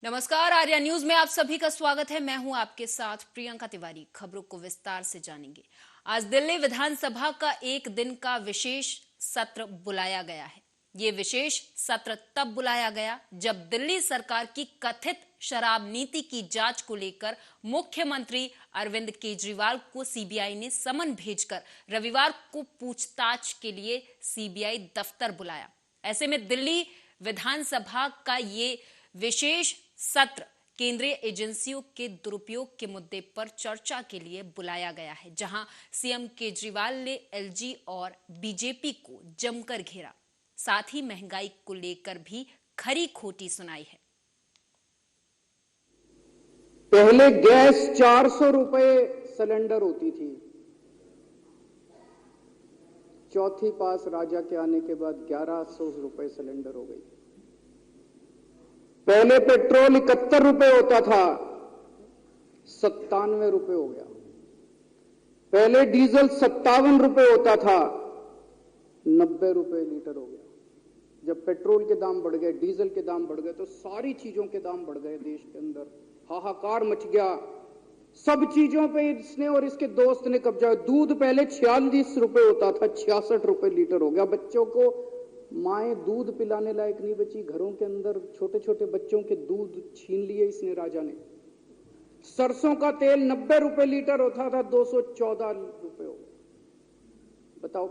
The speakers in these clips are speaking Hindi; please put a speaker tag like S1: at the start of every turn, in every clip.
S1: नमस्कार, आर्या न्यूज में आप सभी का स्वागत है। मैं हूं आपके साथ प्रियंका तिवारी। खबरों को विस्तार से जानेंगे। आज दिल्ली विधानसभा का एक दिन का विशेष सत्र बुलाया गया है। ये विशेष सत्र तब बुलाया गया जब दिल्ली सरकार की कथित शराब नीति की जांच को लेकर मुख्यमंत्री अरविंद केजरीवाल को सीबीआई ने समन भेजकर रविवार को पूछताछ के लिए सीबीआई दफ्तर बुलाया। ऐसे में दिल्ली विधानसभा का ये विशेष सत्र केंद्रीय एजेंसियों के दुरुपयोग के मुद्दे पर चर्चा के लिए बुलाया गया है, जहां सीएम केजरीवाल ने एलजी और बीजेपी को जमकर घेरा। साथ ही महंगाई को लेकर भी खरी खोटी सुनाई है।
S2: पहले गैस 400 रुपए सिलेंडर होती थी। चौथी पास राजा के आने के बाद 1100 रुपए सिलेंडर हो गई। पहले पेट्रोल 71 रुपए होता था, 97 रुपए हो गया। पहले डीजल 57 रुपए होता था, 90 रुपए लीटर हो गया। जब पेट्रोल के दाम बढ़ गए, डीजल के दाम बढ़ गए, तो सारी चीजों के दाम बढ़ गए। देश के अंदर हाहाकार मच गया। सब चीजों पे इसने और इसके दोस्त ने कब्जा। दूध पहले 46 रुपए होता था, 66 रुपए लीटर हो गया। बच्चों को माएं दूध पिलाने लायक नहीं बची। घरों के अंदर छोटे छोटे बच्चों के दूध छीन लिए इसने, राजा ने। सरसों का तेल 90 रुपए लीटर होता था, 214 रुपए हो गया। बताओ,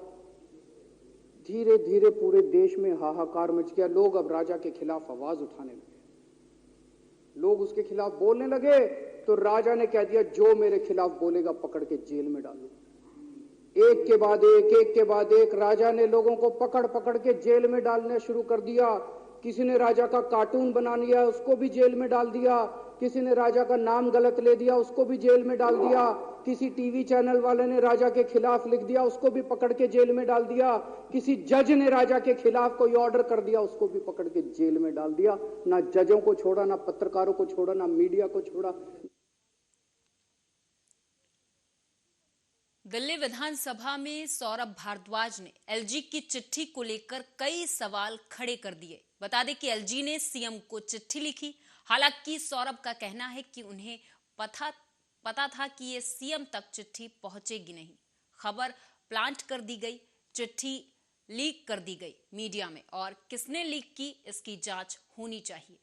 S2: धीरे धीरे पूरे देश में हाहाकार मच गया। लोग अब राजा के खिलाफ आवाज उठाने लगे। लोग उसके खिलाफ बोलने लगे तो राजा ने कह दिया, जो मेरे खिलाफ बोलेगा पकड़ के जेल में डालो। एक के बाद एक राजा ने लोगों को पकड़ पकड़ के जेल में डालना शुरू कर दिया। किसी ने राजा का कार्टून बना लिया, उसको भी जेल में डाल दिया। किसी ने राजा का नाम गलत ले दिया, उसको भी जेल में डाल दिया। किसी टीवी चैनल वाले ने राजा के खिलाफ लिख दिया, उसको भी पकड़ के जेल में डाल दिया। किसी जज ने राजा के खिलाफ कोई ऑर्डर कर दिया, उसको भी पकड़ के जेल में डाल दिया। ना जजों को छोड़ा, ना पत्रकारों को छोड़ा, ना मीडिया को छोड़ा।
S1: दिल्ली विधानसभा में सौरभ भारद्वाज ने एलजी की चिट्ठी को लेकर कई सवाल खड़े कर दिए। बता दें कि एलजी ने सीएम को चिट्ठी लिखी। हालांकि सौरभ का कहना है कि उन्हें पता था कि ये सीएम तक चिट्ठी पहुंचेगी नहीं। खबर प्लांट कर दी गई, चिट्ठी लीक कर दी गई मीडिया में, और किसने लीक की इसकी जांच होनी चाहिए।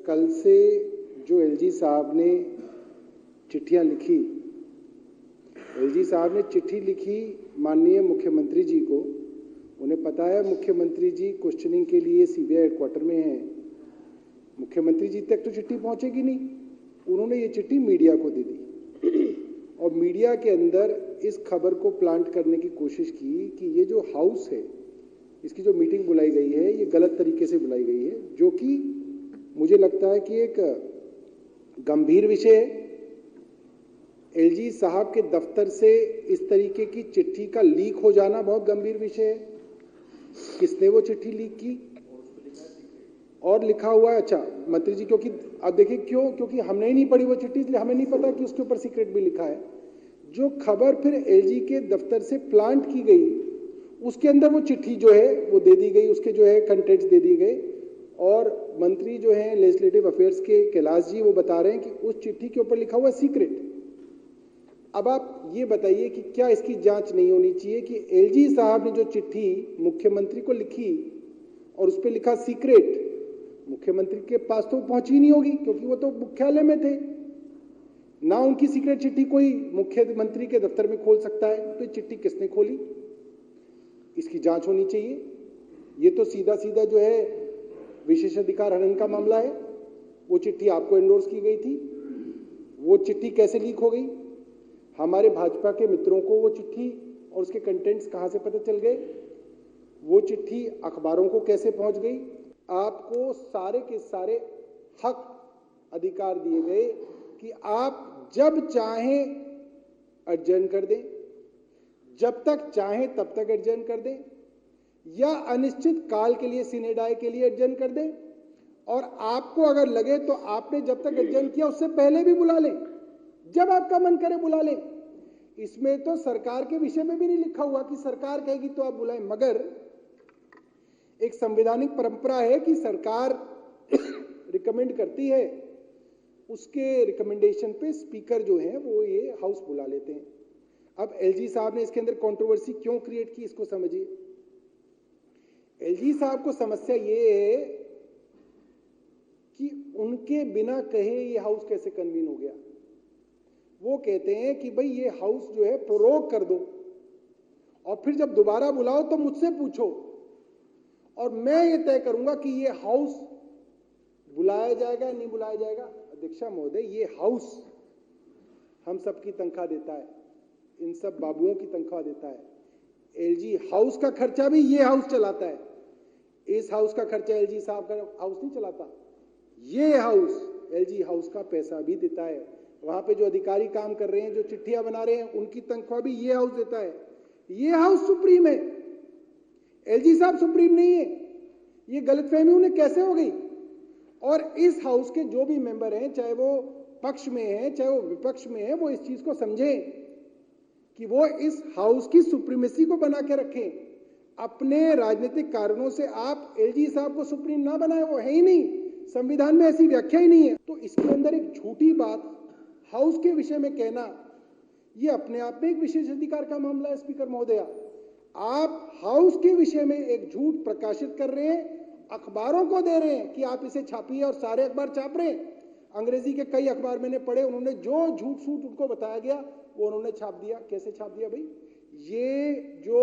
S3: कल से जो एलजी साहब ने चिट्ठियां लिखी, एलजी साहब ने चिट्ठी लिखी माननीय मुख्यमंत्री जी को। उन्हें पता है मुख्यमंत्री जी क्वेश्चनिंग के लिए सीबीआई हेडक्वार्टर में हैं। मुख्यमंत्री जी तक तो चिट्ठी पहुंचेगी नहीं। उन्होंने ये चिट्ठी मीडिया को दे दी और मीडिया के अंदर इस खबर को प्लांट करने की कोशिश की कि ये जो हाउस है, इसकी जो मीटिंग बुलाई गई है, ये गलत तरीके से बुलाई गई है, जो कि मुझे लगता है कि एक गंभीर विषय है। एलजी साहब के दफ्तर से इस तरीके की चिट्ठी का लीक हो जाना बहुत गंभीर विषय है। किसने वो चिट्ठी लीक की और लिखा हुआ है, अच्छा मंत्री जी, क्योंकि अब देखिए क्यों, क्योंकि हमने ही नहीं पढ़ी वो चिट्ठी, इसलिए हमें नहीं पता कि उसके ऊपर सीक्रेट भी लिखा है। जो खबर फिर एलजी के दफ्तर से प्लांट की गई, उसके अंदर वो चिट्ठी जो है वो दे दी गई, उसके जो है कंटेंट्स दे दिए गए। और मंत्री जो हैं लेजिस्लेटिव अफेयर्स के कैलाश जी, वो बता रहे हैं कि उस चिट्ठी के ऊपर लिखा हुआ सीक्रेट। अब आप ये बताइए कि क्या इसकी जांच नहीं होनी चाहिए कि एलजी साहब ने जो चिट्ठी मुख्यमंत्री को लिखी और उस पर लिखा सीक्रेट, मुख्यमंत्री के पास तो पहुंची नहीं होगी क्योंकि वो तो मुख्यालय में थे ना। उनकी सीक्रेट चिट्ठी कोई मुख्यमंत्री के दफ्तर में खोल सकता है, तो चिट्ठी किसने खोली, इसकी जांच होनी चाहिए। ये तो सीधा सीधा जो है विशेषाधिकार हनन का मामला है। वो चिट्ठी आपको एंडोर्स की गई थी, वो चिट्ठी कैसे लीक हो गई, हमारे भाजपा के मित्रों को वो चिट्ठी और उसके कंटेंट्स कहां से पता चल गए, वो चिट्ठी अखबारों को कैसे पहुंच गई। आपको सारे के सारे हक अधिकार दिए गए कि आप जब चाहें अर्जन कर दें, जब तक चाहें तब तक अर्जन कर दें, या अनिश्चित काल के लिए सिनेडाई के लिए एडजर्न कर दें। और आपको अगर लगे तो आपने जब तक एडजर्न किया उससे पहले भी बुला लें, जब आपका मन करे बुला लें। इसमें तो सरकार के विषय में भी नहीं लिखा हुआ कि सरकार कहेगी तो आप बुलाएं, मगर एक संवैधानिक परंपरा है कि सरकार रिकमेंड करती है, उसके रिकमेंडेशन पे स्पीकर जो है वो ये हाउस बुला लेते हैं। अब एलजी साहब ने इसके अंदर कंट्रोवर्सी क्यों क्रिएट की, इसको समझिए। एलजी साहब को समस्या ये है कि उनके बिना कहे ये हाउस कैसे कन्वीन हो गया। वो कहते हैं कि भाई ये हाउस जो है प्रोरोग कर दो और फिर जब दोबारा बुलाओ तो मुझसे पूछो और मैं ये तय करूंगा कि ये हाउस बुलाया जाएगा नहीं बुलाया जाएगा। अध्यक्षा महोदय, ये हाउस हम सबकी तनख्वाह देता है, इन सब बाबुओं की तनख्वाह देता है। एलजी हाउस का खर्चा भी ये हाउस चलाता है। इस हाउस का खर्चा एलजी साहब का हाउस नहीं चलाता। ये हाउस एलजी हाउस का पैसा भी देता है। वहां पे जो अधिकारी काम कर रहे हैं, जो चिट्ठियां बना रहे हैं, उनकी तनख्वाह भी ये हाउस देता है। ये हाउस सुप्रीम है, एलजी साहब सुप्रीम नहीं है। ये गलतफहमी उन्हें कैसे हो गई? और इस हाउस के जो भी मेंबर हैं, चाहे वो पक्ष में है चाहे वो विपक्ष में है, वो इस चीज को समझें कि वो इस हाउस की सुप्रीमेसी को बना के रखें। अपने राजनीतिक कारणों से आप एलजी साहब को सुप्रीम ना बनाए, वो है ही नहीं, संविधान में ऐसी व्याख्या ही नहीं है। तो इसके अंदर एक झूठी बात हाउस के विषय में कहना, ये अपने आप में एक विशेष अधिकार का मामला है। स्पीकर महोदया, आप हाउस के विषय में एक झूठ प्रकाशित कर रहे हैं, अखबारों को दे रहे हैं कि आप इसे छापिए और सारे अखबार छाप रहे हैं। अंग्रेजी के कई अखबार मैंने पढ़े, उन्होंने जो झूठ सूट उनको बताया गया वो उन्होंने छाप दिया। कैसे छाप दिया भाई? ये जो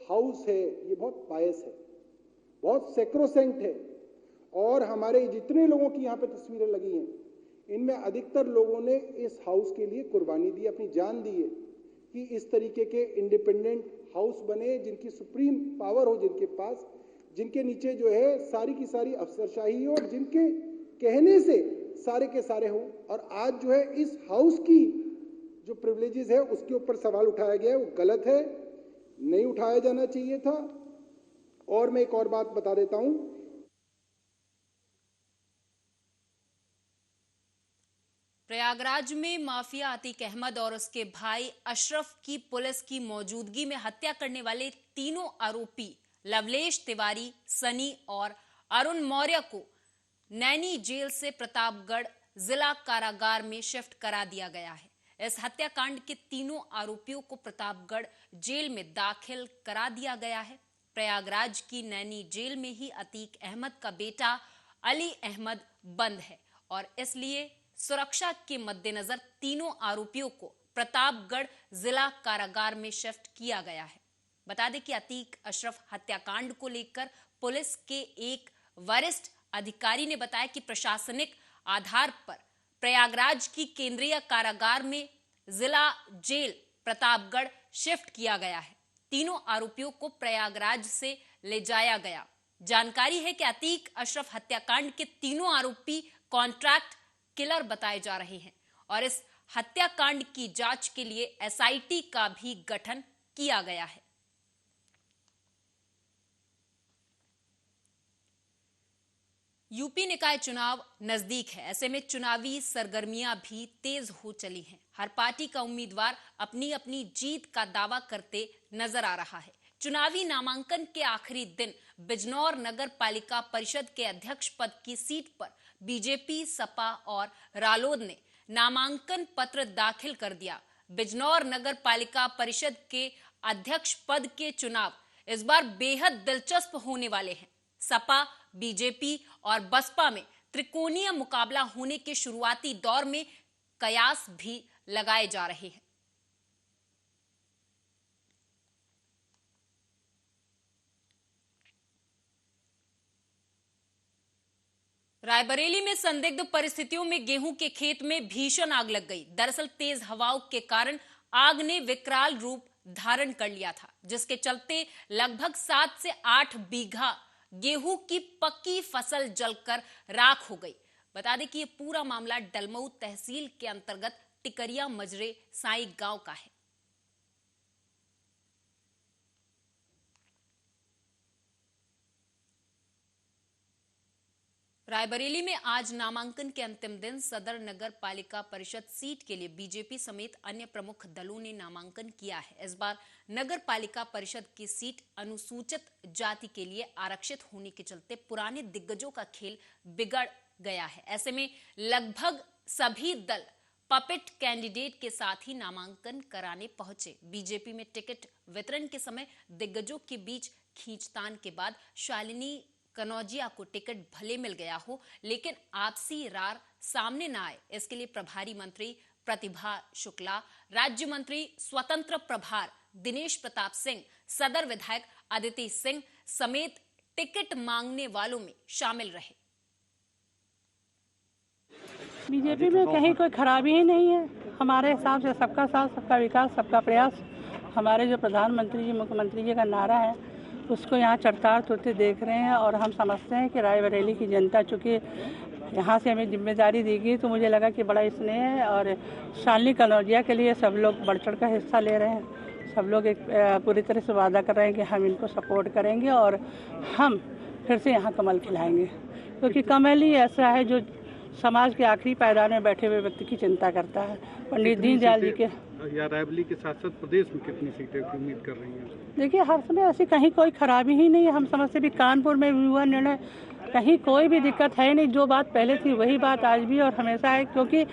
S3: हाउस है ये बहुत बायस है, बहुत सेक्रोसेंट है, और हमारे जितने लोगों की यहाँ पे तस्वीरें लगी हैं, इनमें अधिकतर लोगों ने इस हाउस के लिए कुर्बानी दी, अपनी जान दी है कि इस तरीके के इंडिपेंडेंट हाउस बने, जिनकी सुप्रीम पावर हो, जिनके पास, जिनके नीचे जो है सारी की सारी अफसरशाही हो और जिनके कहने से सारे के सारे हो। और आज जो है इस हाउस की जो प्रिविलेजेस है उसके ऊपर सवाल उठाया गया है, वो गलत है, नहीं उठाया जाना चाहिए था। और मैं एक और बात बता देता हूं,
S1: प्रयागराज में माफिया अतीक अहमद और उसके भाई अशरफ की पुलिस की मौजूदगी में हत्या करने वाले तीनों आरोपी लवलेश तिवारी, सनी और अरुण मौर्य को नैनी जेल से प्रतापगढ़ जिला कारागार में शिफ्ट करा दिया गया है। इस हत्याकांड के तीनों आरोपियों को प्रतापगढ़ जेल में दाखिल करा दिया गया है। प्रयागराज की नैनी जेल में ही अतीक अहमद का बेटा अली अहमद बंद है और इसलिए सुरक्षा के मद्देनजर तीनों आरोपियों को प्रतापगढ़ जिला कारागार में शिफ्ट किया गया है। बता दें कि अतीक अशरफ हत्याकांड को लेकर पुलिस के एक वरिष्ठ अधिकारी ने बताया कि प्रशासनिक आधार पर प्रयागराज की केंद्रीय कारागार में जिला जेल प्रतापगढ़ शिफ्ट किया गया है। तीनों आरोपियों को प्रयागराज से ले जाया गया। जानकारी है कि अतीक अशरफ हत्याकांड के तीनों आरोपी कॉन्ट्रैक्ट किलर बताए जा रहे हैं और इस हत्याकांड की जांच के लिए एसआईटी का भी गठन किया गया है। यूपी निकाय चुनाव नजदीक है, ऐसे में चुनावी सरगर्मियां भी तेज हो चली हैं। हर पार्टी का उम्मीदवार अपनी अपनी जीत का दावा करते नजर आ रहा है। चुनावी नामांकन के आखिरी दिन बिजनौर नगर पालिका परिषद के अध्यक्ष पद की सीट पर बीजेपी, सपा और रालोद ने नामांकन पत्र दाखिल कर दिया। बिजनौर नगर पालिका परिषद के अध्यक्ष पद के चुनाव इस बार बेहद दिलचस्प होने वाले हैं। सपा, बीजेपी और बसपा में त्रिकोणीय मुकाबला होने के शुरुआती दौर में कयास भी लगाए जा रहे हैं। रायबरेली में संदिग्ध परिस्थितियों में गेहूं के खेत में भीषण आग लग गई। दरअसल तेज हवाओं के कारण आग ने विकराल रूप धारण कर लिया था, जिसके चलते लगभग 7 से 8 बीघा गेहूं की पक्की फसल जलकर राख हो गई। बता दें कि यह पूरा मामला डलमऊ तहसील के अंतर्गत टिकरिया मजरे साई गांव का है। रायबरेली में आज नामांकन के अंतिम दिन सदर नगर पालिका परिषद सीट के लिए बीजेपी समेत अन्य प्रमुख दलों ने नामांकन किया है। इस बार नगर पालिका परिषद की सीट अनुसूचित जाति के लिए आरक्षित होने के चलते पुराने दिग्गजों का खेल बिगड़ गया है। ऐसे में लगभग सभी दल पपेट कैंडिडेट के साथ ही नामांकन कराने पहुंचे। बीजेपी में टिकट वितरण के समय दिग्गजों के बीच खींचतान के बाद शालिनी कनौजिया को टिकट भले मिल गया हो, लेकिन आपसी रार सामने न आए, इसके लिए प्रभारी मंत्री प्रतिभा शुक्ला, राज्य मंत्री स्वतंत्र प्रभार दिनेश प्रताप सिंह, सदर विधायक अदिति सिंह समेत टिकट मांगने वालों में शामिल रहे।
S4: बीजेपी में कहीं कोई खराबी ही नहीं है। हमारे हिसाब से सबका साथ, सबका विकास, सबका प्रयास। हमारे जो प्रधानमंत्री जी, मुख्यमंत्री जी का नारा है, उसको यहाँ चरितार्थ होते देख रहे हैं। और हम समझते हैं कि रायबरेली की जनता, चूँकि यहाँ से हमें जिम्मेदारी दी गई, तो मुझे लगा कि बड़ा स्नेह है। और शालिनी कनौजिया के लिए सब लोग बढ़ चढ़ कर हिस्सा ले रहे हैं। सब लोग एक पूरी तरह से वादा कर रहे हैं कि हम इनको सपोर्ट करेंगे और हम फिर से यहाँ कमल खिलाएंगे, क्योंकि कमल ही ऐसा है जो समाज के आखिरी पायदान में बैठे हुए व्यक्ति की चिंता करता है। पंडित दीनदयाल जी के
S5: या रायबरेली के साथ साथ प्रदेश में कितनी सीटें की उम्मीद कर रही हैं?
S4: देखिए, हर समय ऐसी कहीं कोई खराबी ही नहीं है। हम समझते भी कानपुर में भी हुआ निर्णय, कहीं कोई भी दिक्कत है नहीं। जो बात पहले थी वही बात आज भी और हमेशा है, क्योंकि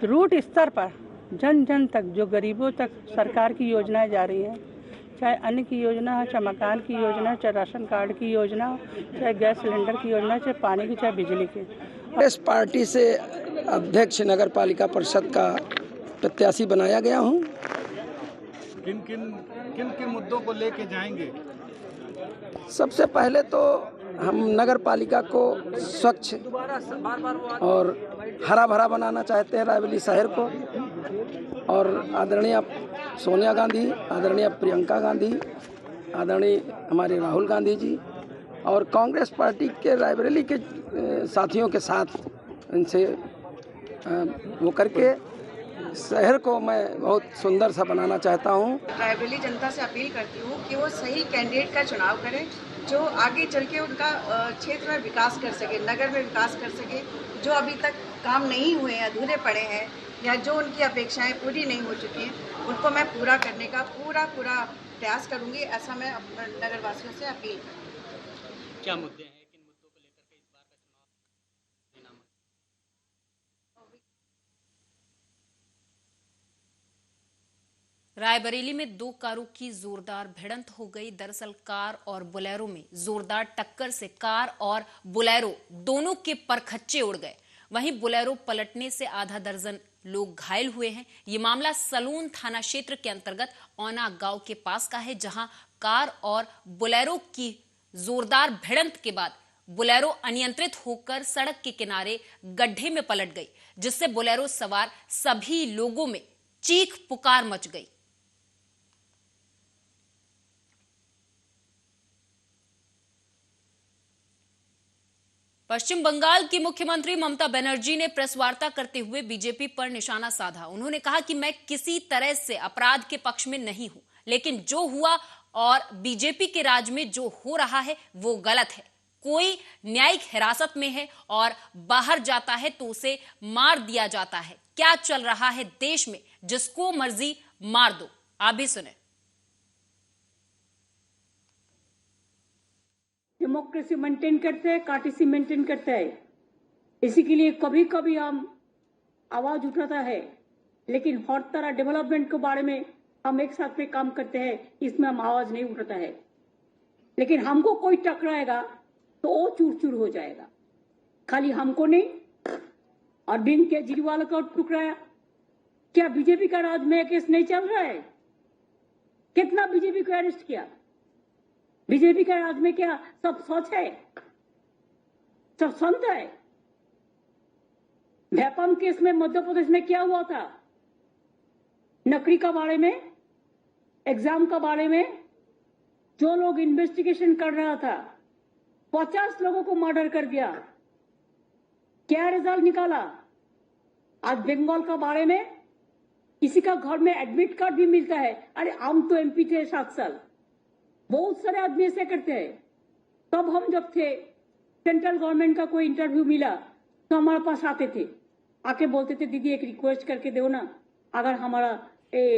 S4: रूट स्तर पर जन जन तक, जो गरीबों तक सरकार की योजनाएं जा रही हैं, चाहे अन्न की योजना हो, चाहे मकान की योजना, चाहे राशन कार्ड की योजना, चाहे गैस सिलेंडर की योजना, चाहे पानी की, चाहे बिजली की।
S6: कांग्रेस पार्टी से अध्यक्ष नगर पालिका परिषद का प्रत्याशी बनाया गया हूँ।
S5: किन किन मुद्दों को लेके जाएंगे?
S6: सबसे पहले तो हम नगर पालिका को स्वच्छ और हरा भरा बनाना चाहते हैं, रायबरेली शहर को। और आदरणीय सोनिया गांधी, आदरणीय प्रियंका गांधी, आदरणीय हमारे राहुल गांधी जी और कांग्रेस पार्टी के रायबरेली के साथियों के साथ इनसे वो करके शहर को मैं बहुत सुंदर सा बनाना चाहता हूँ।
S7: रायबरेली जनता से अपील करती हूँ कि वो सही कैंडिडेट का चुनाव करें, जो आगे चल के उनका क्षेत्र में विकास कर सके, नगर में विकास कर सके। जो अभी तक काम नहीं हुए हैं, अधूरे पड़े हैं, या जो उनकी अपेक्षाएं पूरी नहीं हो चुकी हैं, उनको मैं पूरा करने का पूरा प्रयास करूँगी। ऐसा मैं नगर वासियों से अपील करूँगी।
S8: क्या मुद्दे हैं, किन मुद्दों को लेकर के इस बार का चुनाव?
S1: रायबरेली में दो कारों की जोरदार भिड़ंत हो गई। दरअसल कार और बोलेरो में जोरदार टक्कर से कार और बोलेरो दोनों के परखच्चे उड़ गए। वहीं बोलेरो पलटने से आधा दर्जन लोग घायल हुए हैं। ये मामला सलून थाना क्षेत्र के अंतर्गत औना गांव के पास का है, जहां कार और बोलेरो की जोरदार भिड़ंत के बाद बोलेरो अनियंत्रित होकर सड़क के किनारे गड्ढे में पलट गई, जिससे बोलेरो सवार सभी लोगों में चीख पुकार मच गई। पश्चिम बंगाल की मुख्यमंत्री ममता बनर्जी ने प्रेस वार्ता करते हुए बीजेपी पर निशाना साधा। उन्होंने कहा कि मैं किसी तरह से अपराध के पक्ष में नहीं हूं, लेकिन जो हुआ और बीजेपी के राज में जो हो रहा है वो गलत है। कोई न्यायिक हिरासत में है और बाहर जाता है तो उसे मार दिया जाता है। क्या चल रहा है देश में, जिसको मर्जी मार दो। आप भी सुने।
S9: डेमोक्रेसी मेंटेन करते हैं, कार्टेसी मेंटेन करते हैं। इसी के लिए कभी कभी हम आवाज उठाता है, लेकिन हर तरह डेवलपमेंट के बारे में हम एक साथ में काम करते हैं, इसमें हम आवाज नहीं उठाता है। लेकिन हमको कोई टकराएगा तो वो चूर चूर हो जाएगा। खाली हमको नहीं, अरविंद केजरीवाल को टुकराया। क्या बीजेपी का राज में केस नहीं चल रहा है? कितना बीजेपी को अरेस्ट किया? बीजेपी का राज में क्या सब सच है, सब संत है? व्यापम केस में मध्य प्रदेश में क्या हुआ था? नकली का बारे में, एग्जाम का बारे में जो लोग इन्वेस्टिगेशन कर रहा था, 50 लोगों को मर्डर कर दिया। क्या रिजल्ट निकाला? आज बंगाल का बारे में किसी का घर में एडमिट कार्ड भी मिलता है। अरे हम तो एमपी थे 7 साल, बहुत सारे आदमी ऐसे करते हैं। तब हम जब थे सेंट्रल गवर्नमेंट का कोई इंटरव्यू मिला तो हमारे पास आते थे, आके बोलते थे दीदी एक रिक्वेस्ट करके दो ना, अगर हमारा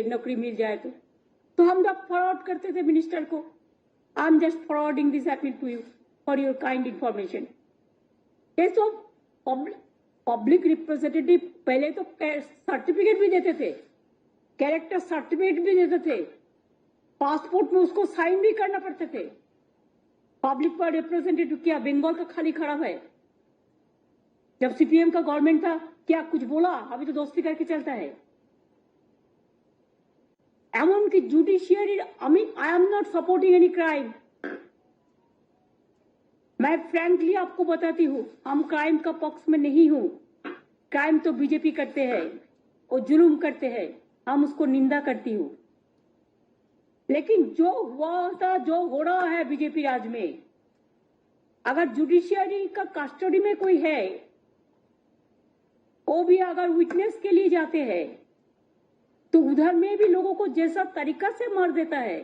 S9: नौकरी मिल जाए तो हम जब फॉरवर्ड करते थे मिनिस्टर को, I am just forwarding this appeal to you for your kind information. ये तो पब्लिक रिप्रेजेंटेटिव पहले तो सर्टिफिकेट भी देते थे, कैरेक्टर सर्टिफिकेट भी देते थे, पासपोर्ट में उसको साइन भी करना पड़ते थे। पब्लिक पर रिप्रेजेंटेटिव क्या बंगाल का खाली खड़ा है? जब सीपीएम का गवर्नमेंट था क्या कुछ बोला? अभी तो दोस्ती करके चलता है। एमनकी judiciary, I am not supporting any crime. मैं फ्रैंकली आपको बताती हूँ, हम क्राइम का पक्ष में नहीं हूँ। क्राइम तो बीजेपी करते हैं, वो जुल्म करते हैं, हम उसको निंदा करती हूँ। लेकिन जो हुआ था, जो हो रहा है बीजेपी राज में, अगर जुडिशियरी का कस्टडी में कोई है, वो भी अगर विटनेस के लिए जाते हैं तो उधर में भी लोगों को जैसा तरीका से मार देता है।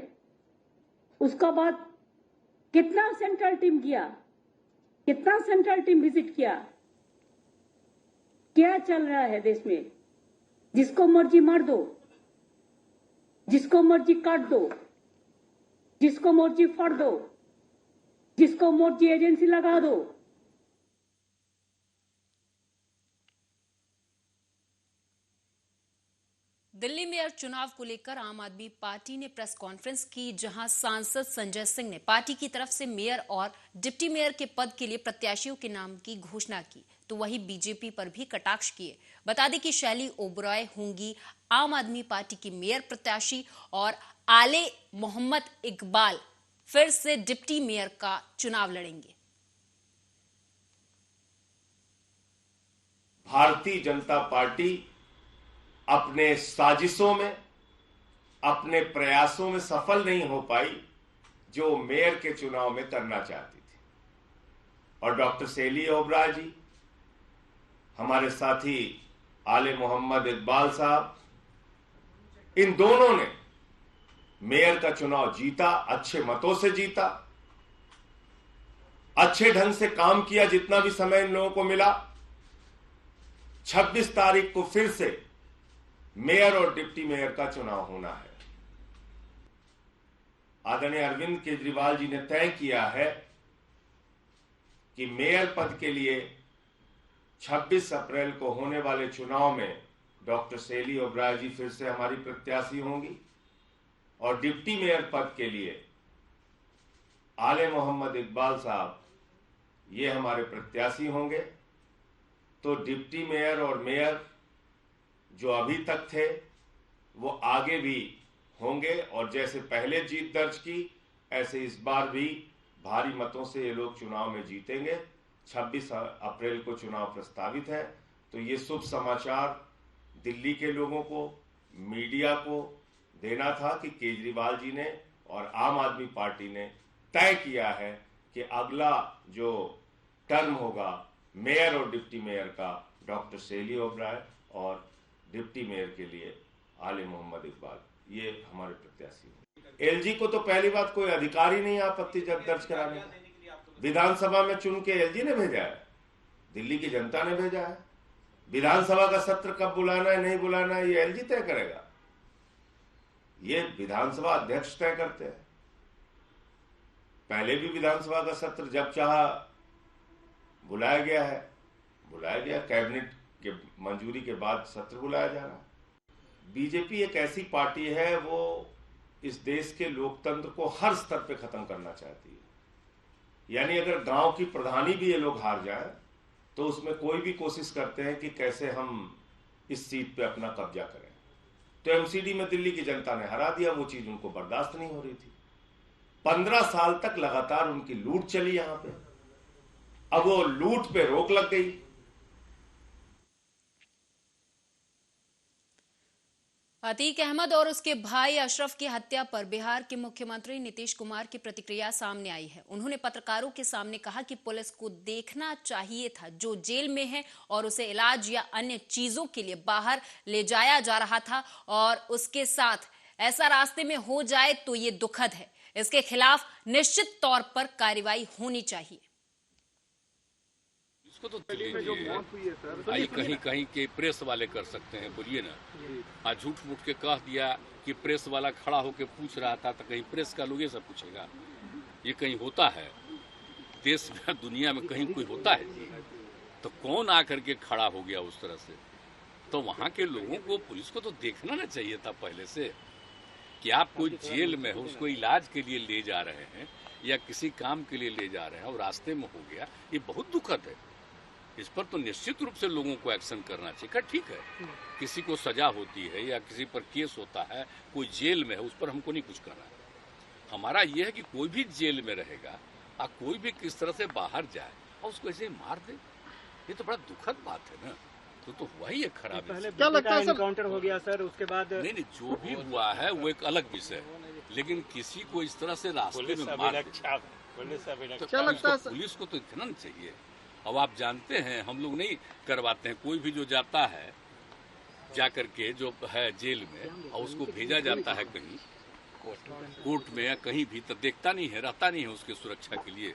S9: उसका बाद कितना सेंट्रल टीम किया, कितना सेंट्रल टीम विजिट किया? क्या चल रहा है देश में? जिसको मर्जी मार दो, जिसको मर्जी काट दो, जिसको मर्जी फाड़ दो, जिसको मर्जी एजेंसी लगा दो।
S1: दिल्ली मेयर चुनाव को लेकर आम आदमी पार्टी ने प्रेस कॉन्फ्रेंस की, जहां सांसद संजय सिंह ने पार्टी की तरफ से मेयर और डिप्टी मेयर के पद के लिए प्रत्याशियों के नाम की घोषणा की, तो वहीं बीजेपी पर भी कटाक्ष किए। बता दें कि शैली ओबरॉय होंगी आम आदमी पार्टी की मेयर प्रत्याशी और आले मोहम्मद इकबाल फिर से डिप्टी मेयर का चुनाव लड़ेंगे।
S10: भारतीय जनता पार्टी अपने साजिशों में, अपने प्रयासों में सफल नहीं हो पाई जो मेयर के चुनाव में करना चाहती थी। और डॉक्टर शैली ओबरॉय जी, हमारे साथी आले मोहम्मद इकबाल साहब, इन दोनों ने मेयर का चुनाव जीता, अच्छे मतों से जीता, अच्छे ढंग से काम किया जितना भी समय इन लोगों को मिला। 26 तारीख को फिर से मेयर और डिप्टी मेयर का चुनाव होना है। आदरणीय अरविंद केजरीवाल जी ने तय किया है कि मेयर पद के लिए 26 अप्रैल को होने वाले चुनाव में डॉक्टर शैली ओबरॉय जी फिर से हमारी प्रत्याशी होंगी और डिप्टी मेयर पद के लिए आले मोहम्मद इकबाल साहब ये हमारे प्रत्याशी होंगे। तो डिप्टी मेयर और मेयर जो अभी तक थे वो आगे भी होंगे और जैसे पहले जीत दर्ज की ऐसे इस बार भी भारी मतों से ये लोग चुनाव में जीतेंगे। 26 अप्रैल को चुनाव प्रस्तावित है। तो ये शुभ समाचार दिल्ली के लोगों को, मीडिया को देना था कि केजरीवाल जी ने और आम आदमी पार्टी ने तय किया है कि अगला जो टर्म होगा मेयर और डिप्टी मेयर का डॉक्टर शैली ओबरॉय और डिप्टी मेयर के लिए आले मोहम्मद इकबाल ये हमारे प्रत्याशी हैं। एलजी को तो पहली बात कोई अधिकार ही नहीं आपत्ति दर्ज कराने का। विधानसभा में चुन के एलजी ने भेजा है, दिल्ली की जनता ने भेजा है। विधानसभा का सत्र कब बुलाना है नहीं बुलाना है ये एलजी तय करेगा, ये विधानसभा अध्यक्ष तय करते हैं। पहले भी विधानसभा का सत्र जब चाहा बुलाया गया है, बुलाया गया, कैबिनेट के मंजूरी के बाद सत्र बुलाया जा रहा है। बीजेपी एक ऐसी पार्टी है वो इस देश के लोकतंत्र को हर स्तर पे खत्म करना चाहती है। यानी अगर गांव की प्रधानी भी ये लोग हार जाए तो उसमें कोई भी कोशिश करते हैं कि कैसे हम इस सीट पे अपना कब्जा करें। तो एमसीडी में दिल्ली की जनता ने हरा दिया, वो चीज उनको बर्दाश्त नहीं हो रही थी। 15 साल तक लगातार उनकी लूट चली यहां पे, अब वो लूट पे रोक लग गई।
S1: अतीक अहमद और उसके भाई अशरफ की हत्या पर बिहार के मुख्यमंत्री नीतीश कुमार की प्रतिक्रिया सामने आई है। उन्होंने पत्रकारों के सामने कहा कि पुलिस को देखना चाहिए था जो जेल में है और उसे इलाज या अन्य चीजों के लिए बाहर ले जाया जा रहा था और उसके साथ ऐसा रास्ते में हो जाए तो ये दुखद है। इसके खिलाफ निश्चित तौर पर कार्रवाई होनी चाहिए।
S11: उसको तो आई कहीं कहीं के प्रेस वाले कर सकते हैं, बोलिए ना। आज झूठ मूठ के कह दिया कि प्रेस वाला खड़ा होकर पूछ रहा था, तो कहीं प्रेस का लोग ये सब पूछेगा? ये कहीं होता है देश में, दुनिया में कहीं कोई होता है? तो कौन आकर के खड़ा हो गया उस तरह से? तो वहां के लोगों को, पुलिस को तो देखना ना चाहिए था पहले से कि आप कोई जेल में हो, उसको इलाज के लिए ले जा रहे हैं या किसी काम के लिए ले जा रहे हैं और रास्ते में हो गया। ये बहुत दुखद है। इस पर तो निश्चित रूप से लोगों को एक्शन करना चाहिए। ठीक है, किसी को सजा होती है या किसी पर केस होता है, कोई जेल में है, उस पर हमको नहीं कुछ करना। हमारा यह है कि कोई भी जेल में रहेगा और कोई भी किस तरह से बाहर जाए और उसको ऐसे ही मार दे, ये तो बड़ा दुखद बात है ना। तो हुआ ही है खराब।
S8: क्या लगता है एनकाउंटर हो गया सर, उसके बाद
S11: नहीं, जो भी हुआ है वो एक अलग विषय, लेकिन किसी को इस तरह से रास्ते में मार तो क्या लगता है? पुलिस को तो इतना नहीं चाहिए। अब आप जानते हैं, हम लोग नहीं करवाते हैं, कोई भी जो जाता है जा करके जो है जेल में और उसको भेजा जाता है कहीं कोर्ट में या कहीं भी, तो देखता नहीं है, रहता नहीं है उसके सुरक्षा के लिए।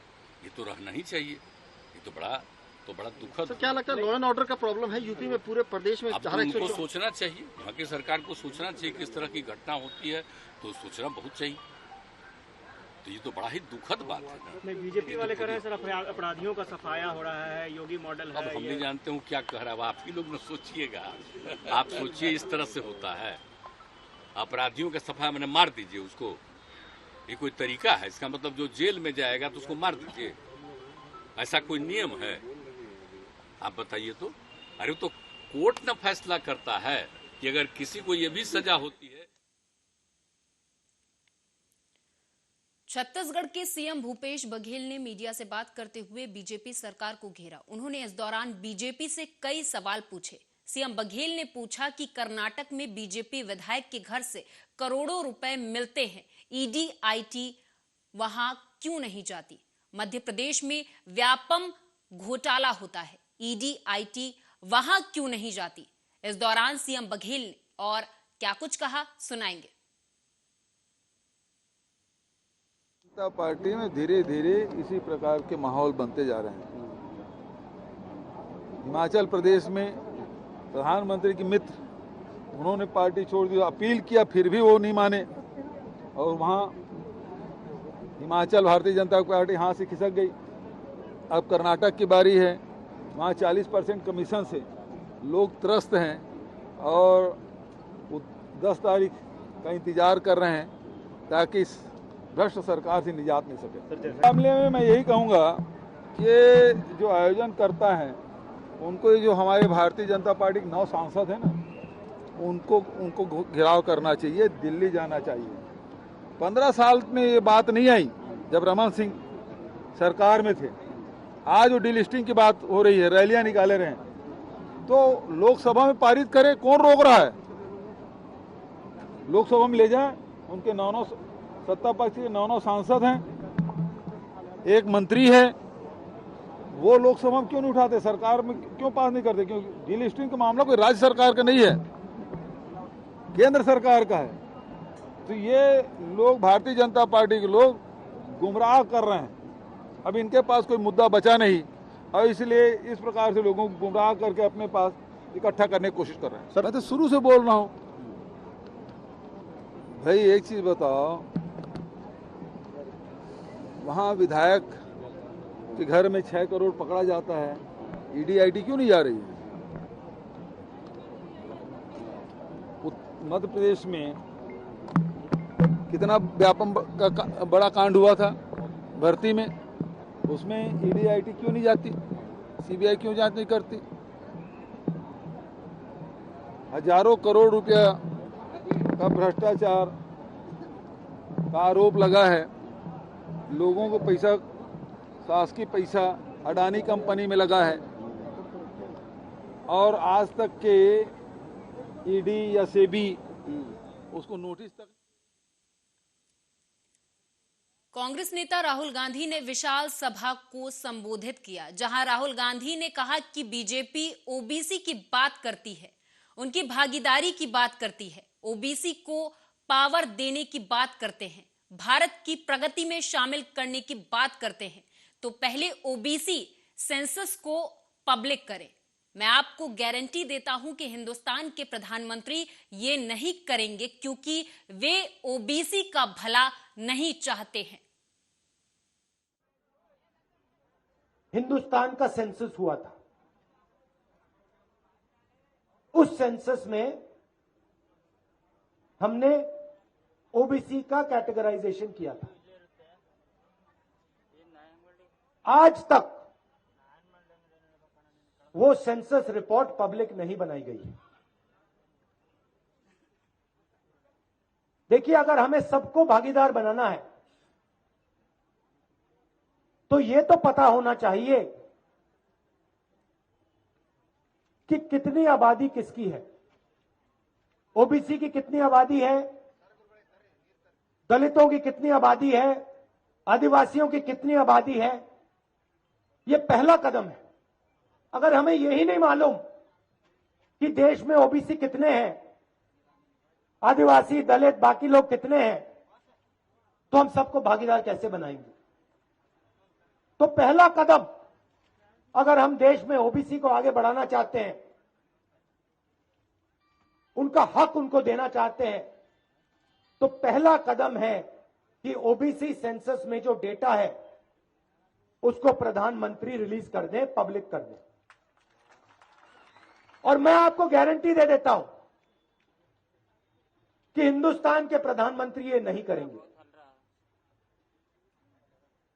S11: ये तो रहना ही चाहिए। ये तो बड़ा दुखद।
S8: तो क्या लगता है लॉ एंड ऑर्डर का प्रॉब्लम है यूपी में, पूरे प्रदेश में?
S11: अब उनको सोचना चाहिए, वहाँ की सरकार को सोचना चाहिए कि इस तरह की घटना होती है तो सोचना बहुत चाहिए। तो ये तो बड़ा ही दुखद बात है ना।
S8: बीजेपी वाले कह रहे हैं सर अपराधियों का सफाया हो रहा है, योगी मॉडल है।
S11: अब हम नहीं जानते हूँ क्या कह रहा है, आप ही लोग न सोचिएगा। आप सोचिए इस तरह से होता है, अपराधियों का सफाया मैंने मार दीजिए उसको, ये कोई तरीका है? इसका मतलब जो जेल में जाएगा तो उसको मार दीजिए, ऐसा कोई नियम है? आप बताइए तो। अरे तो कोर्ट न फैसला करता है कि अगर किसी को ये भी सजा होती है।
S1: छत्तीसगढ़ के सीएम भूपेश बघेल ने मीडिया से बात करते हुए बीजेपी सरकार को घेरा। उन्होंने इस दौरान बीजेपी से कई सवाल पूछे। सीएम बघेल ने पूछा कि कर्नाटक में बीजेपी विधायक के घर से करोड़ों रुपए मिलते हैं, ईडी आईटी वहां क्यों नहीं जाती? मध्य प्रदेश में व्यापम घोटाला होता है, ईडी आईटी वहां क्यों नहीं जाती? इस दौरान सीएम बघेल ने और क्या कुछ कहा, सुनाएंगे।
S12: जनता पार्टी में धीरे धीरे इसी प्रकार के माहौल बनते जा रहे हैं। हिमाचल प्रदेश में प्रधानमंत्री के मित्र, उन्होंने पार्टी छोड़ दी, अपील किया फिर भी वो नहीं माने, और वहाँ हिमाचल भारतीय जनता पार्टी यहाँ से खिसक गई। अब कर्नाटक की बारी है, वहाँ 40% कमीशन से लोग त्रस्त हैं और 10 तारीख का इंतजार कर रहे हैं ताकि इस भ्रष्ट सरकार से निजात मिल सके। मामले में मैं यही कहूँगा कि जो आयोजन करता है उनको, जो हमारे भारतीय जनता पार्टी के 9 सांसद हैं ना, उनको घेराव करना चाहिए, दिल्ली जाना चाहिए। 15 साल में ये बात नहीं आई जब रमन सिंह सरकार में थे। आज वो डिलिस्टिंग की बात हो रही है, रैलियां निकाले रहे हैं, तो लोकसभा में पारित करे, कौन रोक रहा है? लोकसभा में ले जाए, उनके 9 सत्ता पक्ष के 9 सांसद हैं, एक मंत्री है, वो लोकसभा में क्यों नहीं उठाते? सरकार में क्यों पास नहीं करते? क्योंकि डिलिस्टिंग का मामला कोई राज्य सरकार का नहीं है, केंद्र सरकार का है। तो ये लोग, भारतीय जनता पार्टी के लोग गुमराह कर रहे हैं। अब इनके पास कोई मुद्दा बचा नहीं और इसलिए इस प्रकार से लोगों को गुमराह करके अपने पास इकट्ठा करने की कोशिश कर रहे हैं। सर, मैं तो शुरू से बोल रहा हूं भाई, एक चीज बताओ, वहां विधायक के घर में 6 करोड़ पकड़ा जाता है, ईडी आईटी क्यों नहीं जा रही है? मध्य प्रदेश में कितना व्यापम का बड़ा कांड हुआ था भर्ती में, उसमें ईडी आईटी क्यों नहीं जाती? सीबीआई क्यों जांच नहीं करती? हजारों करोड़ रुपया का भ्रष्टाचार का आरोप लगा है। लोगों को पैसा, शासकीय पैसा अडानी कंपनी में लगा है और आज तक के ईडी या सेबी उसको नोटिस तक।
S1: कांग्रेस नेता राहुल गांधी ने विशाल सभा को संबोधित किया, जहां राहुल गांधी ने कहा कि बीजेपी ओबीसी की बात करती है, उनकी भागीदारी की बात करती है, ओबीसी को पावर देने की बात करते हैं, भारत की प्रगति में शामिल करने की बात करते हैं। तो पहले ओबीसी सेंसस को पब्लिक करे। मैं आपको गारंटी देता हूं कि हिंदुस्तान के प्रधानमंत्री ये नहीं करेंगे, क्योंकि वे ओबीसी का भला नहीं चाहते हैं।
S13: हिंदुस्तान का सेंसस हुआ था, उस सेंसस में हमने ओबीसी का कैटेगराइजेशन किया था। आज तक वो सेंसस रिपोर्ट पब्लिक नहीं बनाई गई है। देखिए, अगर हमें सबको भागीदार बनाना है तो ये तो पता होना चाहिए कि कितनी आबादी किसकी है। ओबीसी की कितनी आबादी है, दलितों की कितनी आबादी है, आदिवासियों की कितनी आबादी है। ये पहला कदम है। अगर हमें यही नहीं मालूम कि देश में ओबीसी कितने हैं, आदिवासी, दलित, बाकी लोग कितने हैं, तो हम सबको भागीदार कैसे बनाएंगे। तो पहला कदम, अगर हम देश में ओबीसी को आगे बढ़ाना चाहते हैं, उनका हक उनको देना चाहते हैं, तो पहला कदम है कि ओबीसी सेंसस में जो डेटा है उसको प्रधानमंत्री रिलीज कर दें, पब्लिक कर दें। और मैं आपको गारंटी दे देता हूं कि हिंदुस्तान के प्रधानमंत्री ये नहीं करेंगे,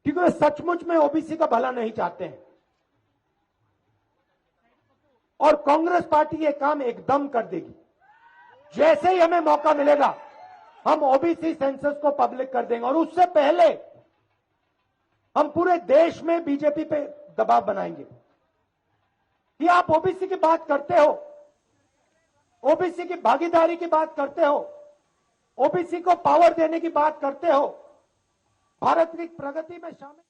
S13: क्योंकि वे सचमुच में ओबीसी का भला नहीं चाहते हैं। और कांग्रेस पार्टी ये काम एकदम कर देगी। जैसे ही हमें मौका मिलेगा हम ओबीसी सेंसस को पब्लिक कर देंगे, और उससे पहले हम पूरे देश में बीजेपी पे दबाव बनाएंगे कि आप ओबीसी की बात करते हो, ओबीसी की भागीदारी की बात करते हो, ओबीसी को पावर देने की बात करते हो, भारत की प्रगति में शामिल